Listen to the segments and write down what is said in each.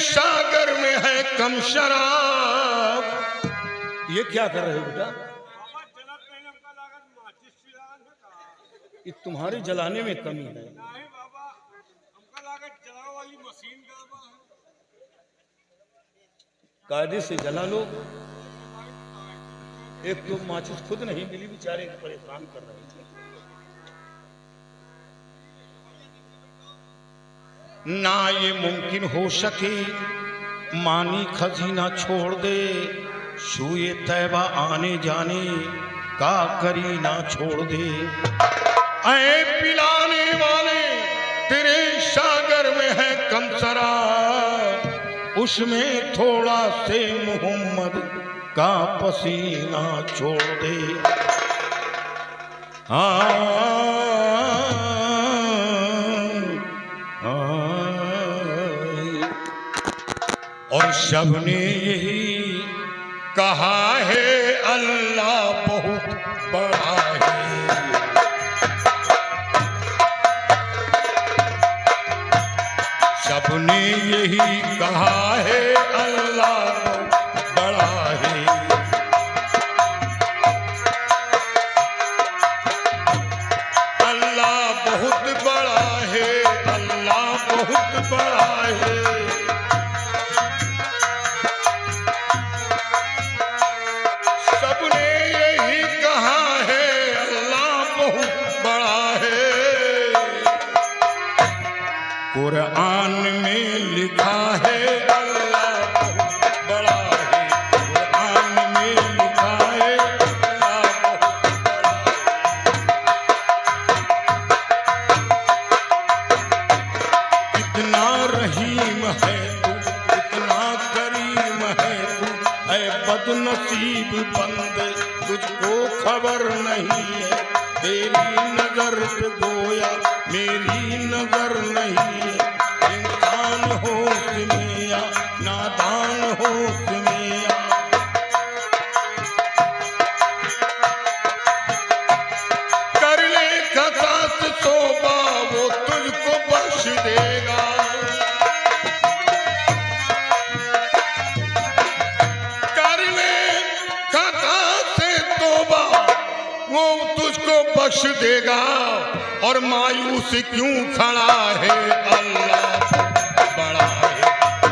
सागर में है कम शराब। ये क्या कर रहे हो बेटा? ये तुम्हारे जलाने में कमी है। कायदे से जला लो। एक तो माचिस खुद नहीं मिली, बेचारे परेशान कर रहे थे। ना ये मुमकिन हो सके मानी खजीना छोड़ दे, शुए तैबा आने जाने का करीना छोड़ दे। ऐ पिलाने वाले तेरे सागर में है कम शराब, उसमें थोड़ा से मोहम्मद का पसीना छोड़ दे। और सबने यही कहा है अल्लाह बहुत बड़ा है। सबने यही कहा है अल्लाह बहुत बड़ा है। अल्लाह बहुत बड़ा है, अल्लाह बहुत बड़ा है। कुरान में लिखा है अल्लाह बहुत बड़ा है। कुरान में लिखा है अल्लाह बहुत बड़ा है। इतना रहीम है तू, इतना करीम है तू, ऐ बदनसीब बंदे तुझको खबर नहीं है। तेरी नजर पे गोया मेरी नजर नहीं है। इंसान होश में या नादान होश में या, कर ले खता से तौबा वो तुझको बख्श देगा। कर ले खता से तौबा वो तुझको बख्श देगा। और मायूस क्यों खड़ा है अल्लाह बड़ा है।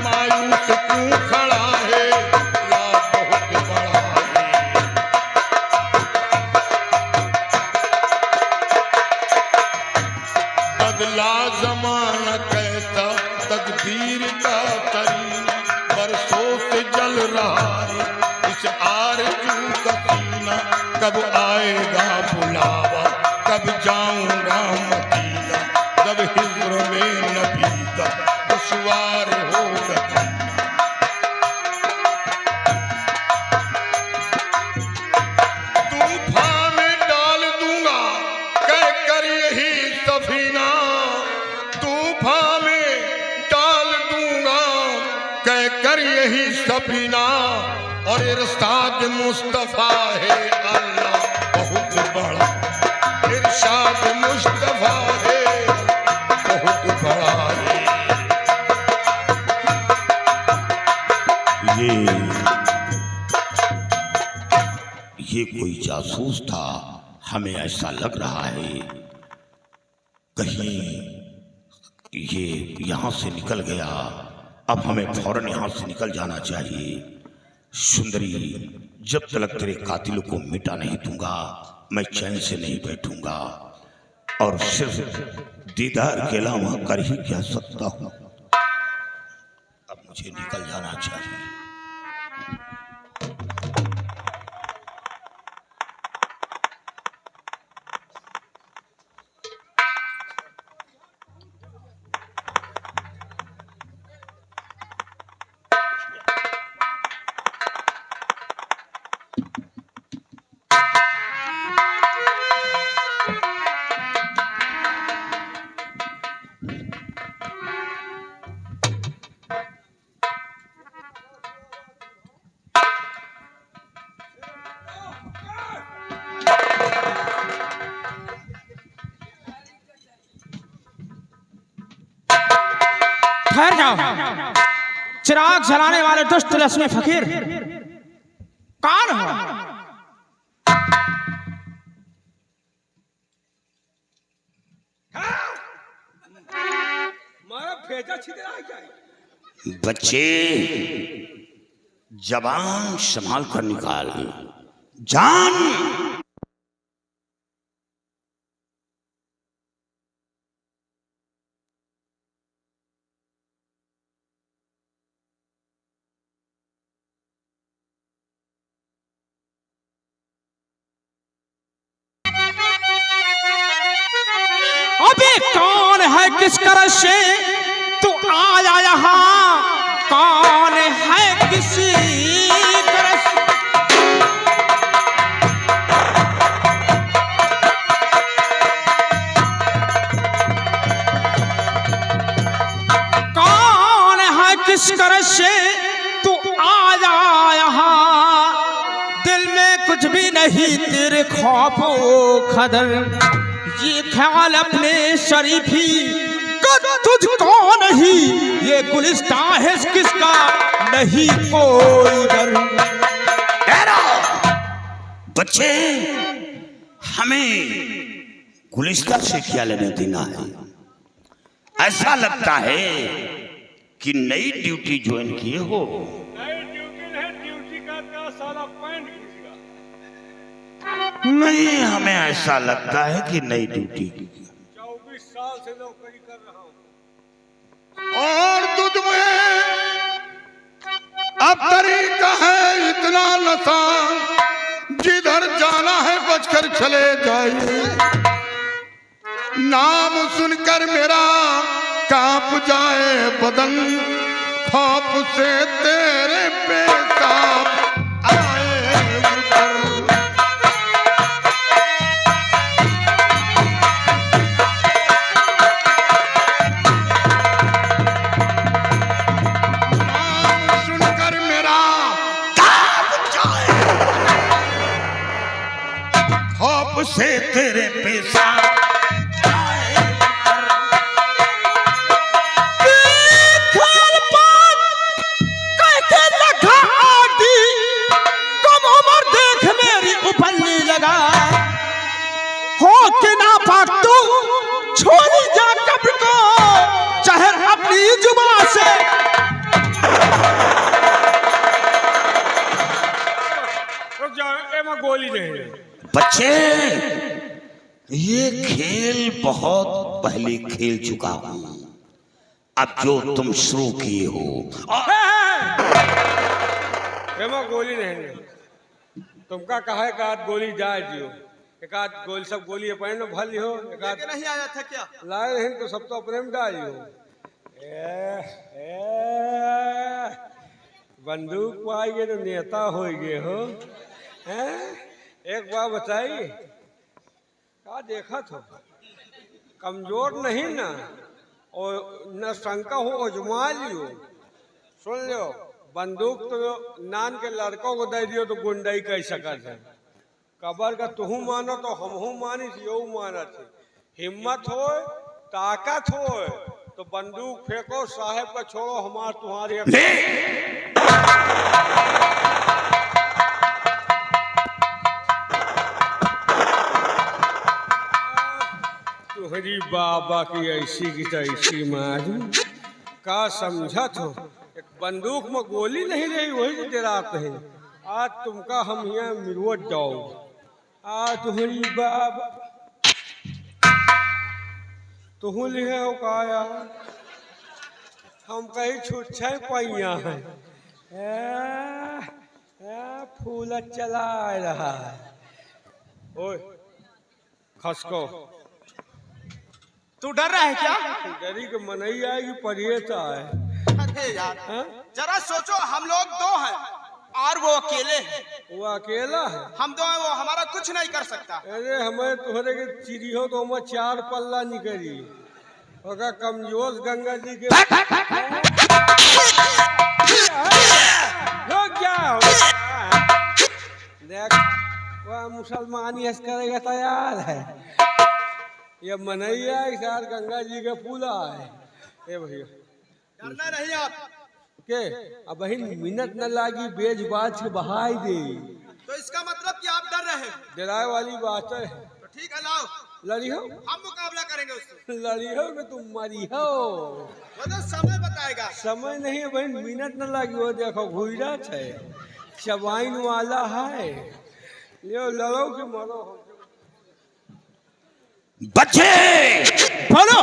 मायूस क्यों खड़ा है अल्लाह बहुत बड़ा है। बदला जमाना कैसा तकदीर का करीना, बरसों से जल रहा है इस आरज़ू का सीना। कब आएगा बुलावा, कब जाऊंगा मदीना, जब हिज्र में नबी का दुश्वार होगा। तूफान में डाल दूंगा कह कर यही सफीना। तूफान में डाल दूंगा कह कर यही सफीना। और इरशाद मुस्तफा है अल्लाह बहुत बड़ा। इरशाद मुस्तफा है बहुत बड़ा है। ये कोई जासूस था, हमें ऐसा लग रहा है कहीं ये यहाँ से निकल गया। अब हमें फौरन यहाँ से निकल जाना चाहिए। सुंदरी, जब तक तेरे कातिल को मिटा नहीं दूंगा मैं चैन से नहीं बैठूंगा। और सिर्फ दीदार के अलावा कर ही क्या सकता हूँ। अब मुझे निकल जाना चाहिए। चिराग जलाने वाले दुष्ट रस्मी फकीर कौन हो? बच्चे जबान संभाल कर निकाल। जान अबे कौन है किस तरह से तू आया यहाँ? कौन है किसी तरह से? कौन है किस तरह से तू आया यहाँ? दिल में कुछ भी नहीं तेरे खौफो खदर, ये ख्याल अपने शरीफी तुझको नहीं, ये गुलिस्तां है किसका नहीं कोई डर। बच्चे हमें गुलिस्तां से क्या लेना देना है? ऐसा लगता है कि नई ड्यूटी ज्वाइन किए हो। नई ड्यूटी है, ड्यूटी का सारा पॉइंट खींचेगा। नहीं, हमें ऐसा लगता है कि नई ड्यूटी 24 साल से नौकरी कर रहा हूँ और तुझ में अब तरीका है इतना नशा, जिधर जाना है बचकर चले जाइए। नाम सुनकर मेरा कांप जाए बदन, खौफ से तेरे पेशाब आए उतर। से तेरे पैसा देख मेरी उपलनी लगा हो के ना पाक तू छोड़ी जा कब्र को, चाहे अपनी जुबान से। रुक जाओ, एमा गोली नहीं। बच्चे ये खेल बहुत पहले खेल चुका हूं, अब जो तुम शुरू किए हो। एमा गोली नहीं, तुमका कहा एक आध गोली जाए दियो, एक आध गोली सब गोली अपने में भर लियो, एक आध नहीं आया था क्या? लाए नहीं तो सब तो अपने में डाल लियो। बंदूक पाई गए तो नेता हो गए हो। एक बात बताइए, क्या देखा था? कमजोर नहीं ना, और न शंका हो अजमा लियो। सुन लो, बंदूक तो नान के लड़कों को दे दियो तो गुंडाई कह सकत है। कबर का तुहू मानो तो हमहू मानी, यो माना थे। हिम्मत हो, ताकत हो तो बंदूक फेंको, साहेब का छोड़ो, हमार तुम्हारे तुम्हारी बाबा की ऐसी की तैसी मारी का समझा तो। एक बंदूक में गोली नहीं रही, वही से डराते हैं। आज तुमका हम यहाँ मिलवट जाओ। आज तुम्हारी बाबा तुहू लिखे हो काया, हम कहीं छुच्छे पैया है। फूल चला रहा है। ओए खसको, तू डर रहा है क्या? डरी के मनई आएगी, परहेज आए। अरे यार, जरा सोचो, हम लोग दो हैं और वो अकेले हैं। वो अकेला है, हम दो हैं, वो हमारा कुछ नहीं कर सकता। अरे हमें तुहरे के चिड़ी हो तो हमें 4 पल्ला निकली। ओका कमजोर गंगा जी के रुक जाओ। देख, वह मुसलमानी हंस करेगा तैयार है। ये मनैया सार गंगा जी के फूला है। ए भैया, डरना नहीं आप, के अब बहन मिनट न लागी बेज बाज के बहाई दे। तो इसका मतलब कि आप डर रहे हैं। डराए वाली बात है। तो ठीक है, लाओ लड़ी हो, हम मुकाबला करेंगे उससे। लड़ी हो कि तुम मरी हो। वो तो समय बताएगा। समय नहीं है बहन, मिनट न लागी। वो देखो घुईरा है, चबाइन वाला है। लियो लड़ो कि मरो। बच्चे बोलो।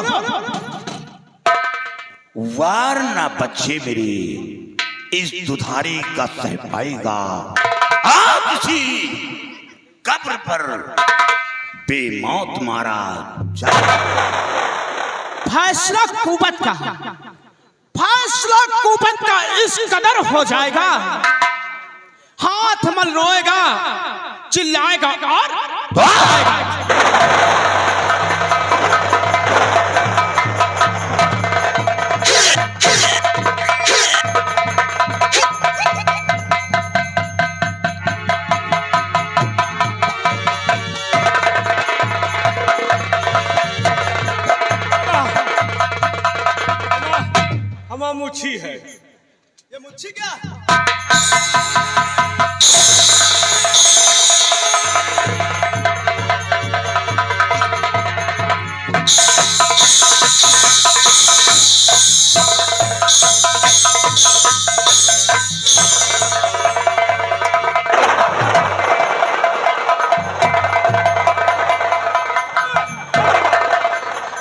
वार ना बच्चे मेरे इस दुधारी का सह पाएगा। आप किसी कब्र पर बेमौत मारा जा। फैसला कुबत का है। फैसला कुबत का इस कदर हो जाएगा, हाथ मल रोएगा, चिल्लाएगा और हमारा मुच्छी है। ये मुच्छी क्या?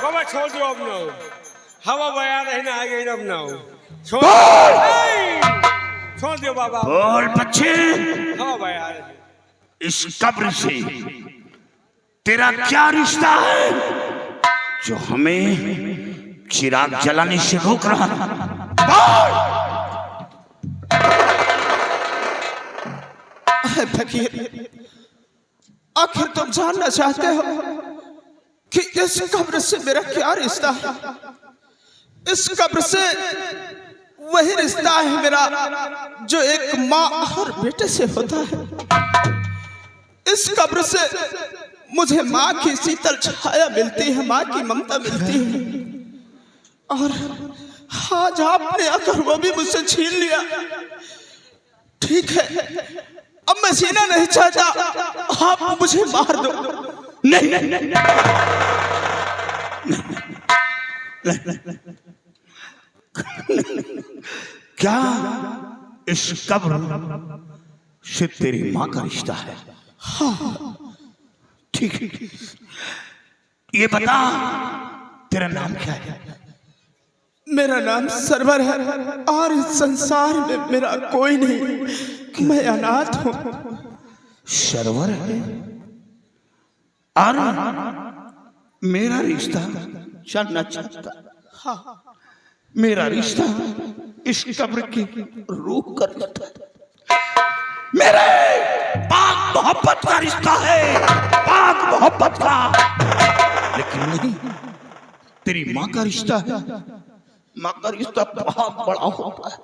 बाबा छोड़ दो अब ना, हवा बया रहना आ गई अब ना। छोड़ दो बाबा। बोल बच्चे, हवा बया रही। इस कब्र से तेरा क्या रिश्ता है जो हमें चिराग जलाने से रोक रहा है? फकीर, आखिर तुम जानना चाहते हो कि इस कब्र से मेरा क्या रिश्ता है? इस कब्र से वही रिश्ता है मेरा जो एक माँ और बेटे से होता है। इस कब्र से मुझे माँ की शीतल छाया मिलती है, माँ की ममता मिलती है। और आज आपने आकर वो भी मुझसे छीन लिया। ठीक है, अब मैं जीना नहीं चाहता, आप मुझे मार दो। नहीं, नहीं, नहीं, क्या इस कब्र से तेरी माँ का रिश्ता है? हाँ, ठीक है। ये बता, तेरा नाम क्या है? मेरा नाम सरवर है और इस संसार में मेरा कोई नहीं, मैं अनाथ हूँ। सरवर है और मेरा रिश्ता जानना चाहता। हाँ, मेरा रिश्ता इस कब्र की रूह का रिश्ता है। मेरे पाक मोहब्बत का रिश्ता है, पाक मोहब्बत का। लेकिन नहीं, तेरी माँ का रिश्ता है। माँ का रिश्ता बहुत बड़ा होता है।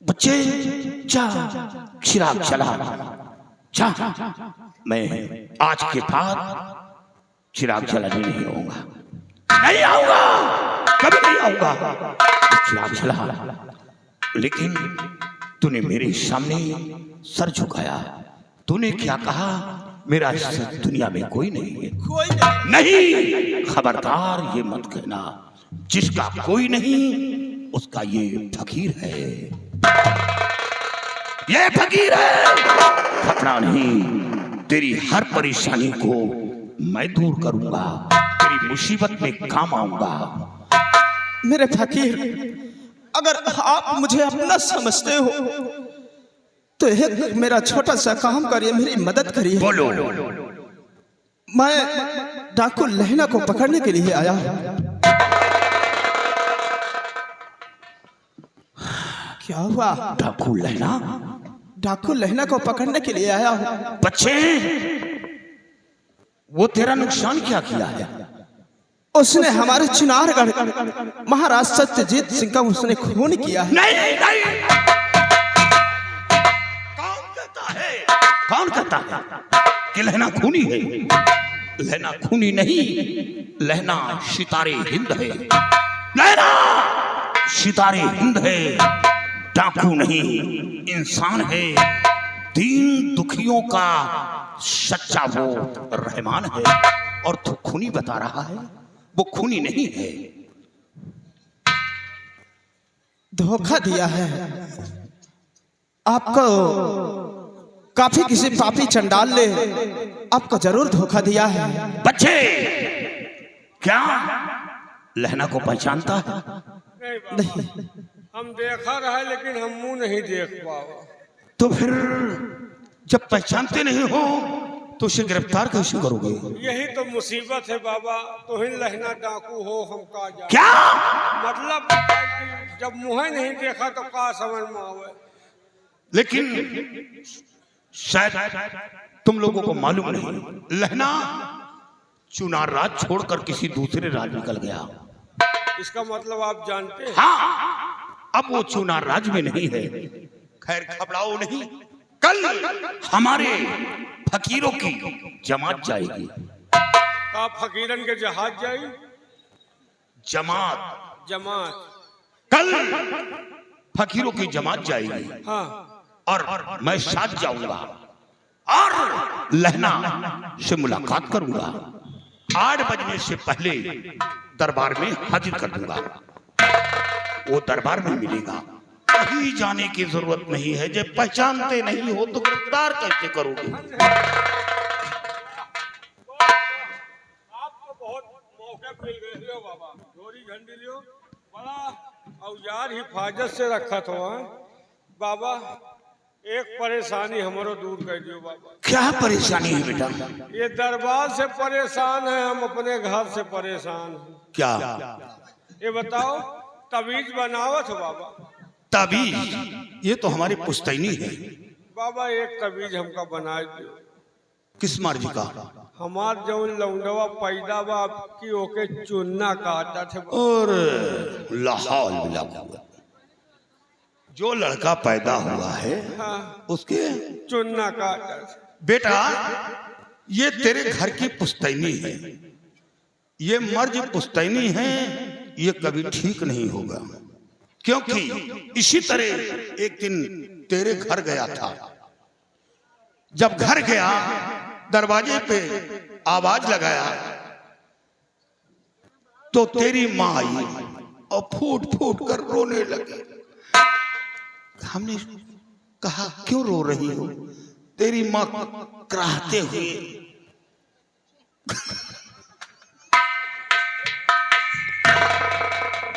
बच्चे जा, चिराग जला जा। मैं आज के बाद चिराग जलाने नहीं आऊंगा, नहीं आऊंगा, कभी नहीं आऊंगा। चिराग जला। लेकिन तूने मेरे सामने सर झुकाया। तूने क्या कहा? मेरा इस दुनिया में कोई नहीं है। कोई नहीं। नहीं, खबरदार ये मत कहना। जिसका कोई नहीं उसका ये फकीर है, ये फकीर है। खतरा नहीं, तेरी हर परेशानी को मैं दूर करूंगा, तेरी मुसीबत में काम आऊंगा। मेरे फकीर, अगर आप मुझे अपना समझते हो तो एक मेरा छोटा सा काम करिए, मेरी मदद करिए। बोलो। मैं डाकू लहना को पकड़ने के लिए आया हूँ। क्या हुआ? डाकू लहना? डाकू लहना को पकड़ने के लिए आया हूँ। बच्चे, वो तेरा नुकसान क्या किया है? उसने हमारे चिनारगढ़ महाराज सत्यजीत सिंह का उसने खून किया है। नहीं, नहीं। कौन कहता है? कौन कहता है कि लहना खूनी है? लहना खूनी नहीं, लहना सितारे हिंद है। लहना सितारे हिंद है, डाकू नहीं इंसान है, दीन दुखियों का सच्चा वो रहमान है। और तू खूनी बता रहा है, वो खूनी नहीं है। धोखा दिया है आपको, काफी किसी पापी चंडाल ने आपको जरूर धोखा दिया है। बच्चे, क्या लहना को पहचानता है? नहीं, हम देखा रहा लेकिन हम मुंह नहीं देख पाओ। तो फिर जब पहचानते नहीं हो तो उसे गिरफ्तार कैसे करोगे? यही तो मुसीबत है बाबा, तो ही लहना डाकू हो हम का जाने। क्या मतलब जब मुँह नहीं देखा तो का समझ में आवे। लेकिन शायद तुम लोगों को मालूम नहीं, लहना चुनार राज छोड़कर किसी दूसरे राज निकल गया। इसका मतलब आप जानते हैं? हाँ, अब वो चुनार राज में नहीं है। खैर घबराओ नहीं, कल हमारे फकीरों की जमात जाएगी। का फकीरन के जहाज जाई? जमात जमात कल फकीरों की जमात जाएगी। हाँ, और मैं साथ जाऊंगा और लहना से मुलाकात करूंगा। 8 बजने से पहले दरबार में हाजिर कर दूंगा। वो दरबार में मिलेगा। कहीं जाने की जरूरत नहीं है। जब पहचानते नहीं हो तो गिरफ्तार कैसे करोगे? आपको बहुत मौके मिल गए लियो बाबा। डोरी झंडी लियो, बड़ा औजार हिफाजत से रखा था बाबा। एक परेशानी हमारो दूर कर दियो बाबा। क्या परेशानी है बेटा? ये दरबार से परेशान है, हम अपने घर से परेशान हैं। क्या? ये बताओ, तवीज बनावत हो बाबा? ताबीज? ये तो हमारी पुश्तैनी है। बाबा एक तवीज हमका बना दियो। किस मर्जी का? हमार जौन लौंडवा पैदा बा की ओके चुनना काटा थे बाबा। और लाहौल बिला, जो लड़का पैदा हुआ है हाँ, उसके चुनना काटा थे। बेटा, ये तेरे घर की पुश्तैनी है। ये मर्ज पुश्तैनी है, ये कभी ठीक नहीं होगा। क्योंकि इसी तरह एक दिन तेरे घर गया था। जब घर गया, दरवाजे पे आवाज लगाया तो तेरी माँ आई और फूट फूट कर रोने लगी। हमने कहा, क्यों रो रही हो? तेरी माँ कराहते हुए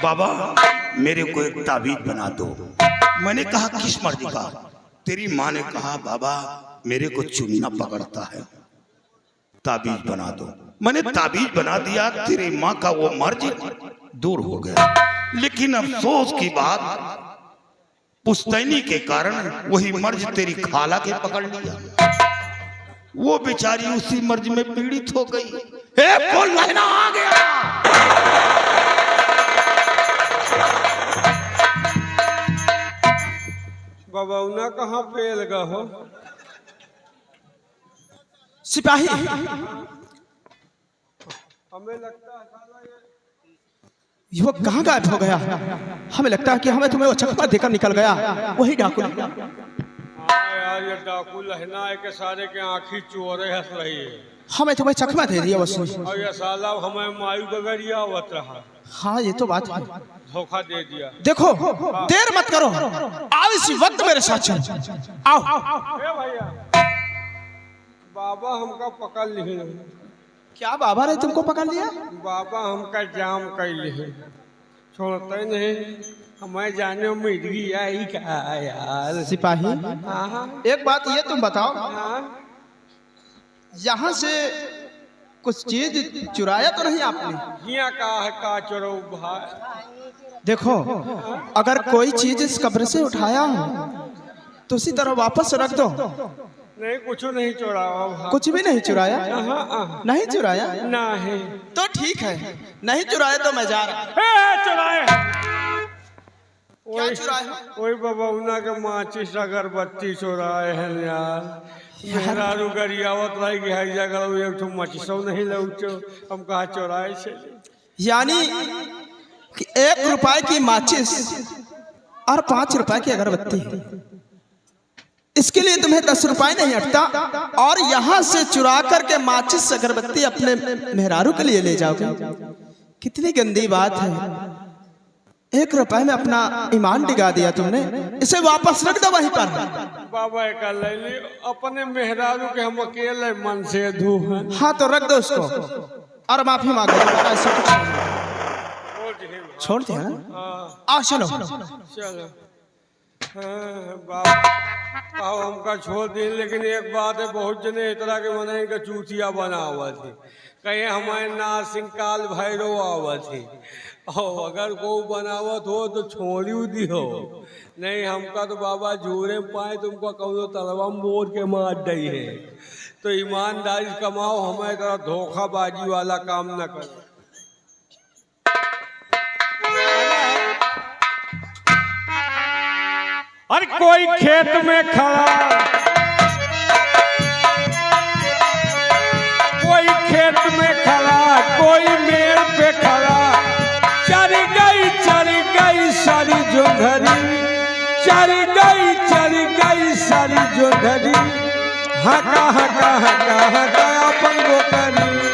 बाबा मेरे को एक ताबीज बना दो। मैंने कहा, किस मर्जी का? तेरी माँ ने कहा, बाबा मेरे को चुनना पकड़ता है, ताबीज बना दो। मैंने ताबीज बना दिया, तेरी माँ का वो मर्ज दूर हो गया। लेकिन अफसोस की बात, पुश्तैनी के कारण वही मर्ज तेरी खाला के पकड़ लिया। वो बेचारी उसी मर्ज में पीड़ित हो गई। बोल लहना आ गया। बाबा उना कहाँ पे लगा हो? सिपाही, हमें लगता है साला युवक कहाँ गायब हो गया? हमें लगता है कि हमें तुम्हें वो चकमा देकर निकल गया, वही डाकू। हाँ यार, ये डाकू लहना है के सारे के आँखी चोरे हंस रही है। हमें तुम्हें चकमा दे दिया बस। और ये साला हमें मायू बगरिया आवत रहा। हाँ ये तो बात है। धोखा दे दिया। देखो, देर मत करो, आओ इसी वक्त मेरे साथ चल। आओ। ए भैया, बाबा हमका पकड़ ली। क्या बाबा ने तुमको पकड़ लिया? बाबा हमका जाम कर ली, छोड़ते नहीं। हमें जाने मिर्गी आई का यार। सिपाही, हाँ एक बात ये तुम बताओ, हाँ, यहाँ से कुछ चीज चुराया तो नहीं आपने? हिया का है का चोरो भाई। देखो, अगर कोई चीज इस कब्र से उठाया हो तो उसी तरह वापस रख दो। नहीं, कुछ नहीं चोरावा भाई। कुछ भी नहीं चुराया? नहीं चुराया? नहीं। तो ठीक है, नहीं चुराया तो मैं जा रहा। चुराए क्या चुराए? वही बाबा उना के माचिस अगरबत्ती चुराए हैं यार। मेरा रुगरियावत रही कि हर जगह एक तो मचिसो नहीं लौटो, हम कहा चुराए से। यानी कि 1 रुपए की माचिस और 5 रुपए की अगरबत्ती, इसके लिए तुम्हें 10 रुपए नहीं हटता, और यहां से चुरा करके माचिस अगरबत्ती अपने मेहरारू के लिए ले जाओगे। कितनी गंदी बात है। 1 रुपए में अपना ईमान डिगा दिया तुमने, इसे वापस रख दो वहीं पर। बाबा का ले ली, अपने मेहरारू के हम अकेले मन से धू हैं। हाँ तो रख दो उसको और माफी मांगो। ऐसा कुछ छोड़ दिया ना। आओ चलो। चलो बाबा हमका छोड़ दी, लेकिन एक बात है, बहुत जने इतना के मनाई का चूतिया बना हुआ थी, कहीं हमारे नासिंग काल भैरव आवा थी, और अगर को बनावत हो तो छोड़ी दी हो, नहीं हमका तो बाबा जूरे पाए तुमको कहो तलवा मोड़ के मार दी है। तो ईमानदारी कमाओ, हमारे तरह धोखाबाजी वाला काम न करो। अरे कोई खेत में खड़ा, कोई खेत में खड़ा, कोई मेड़ पे खड़ा, चढ़ गई सारी जोधरी, चढ़ गई सारी जोधरी, हका हका हका हका अपन गोकरी।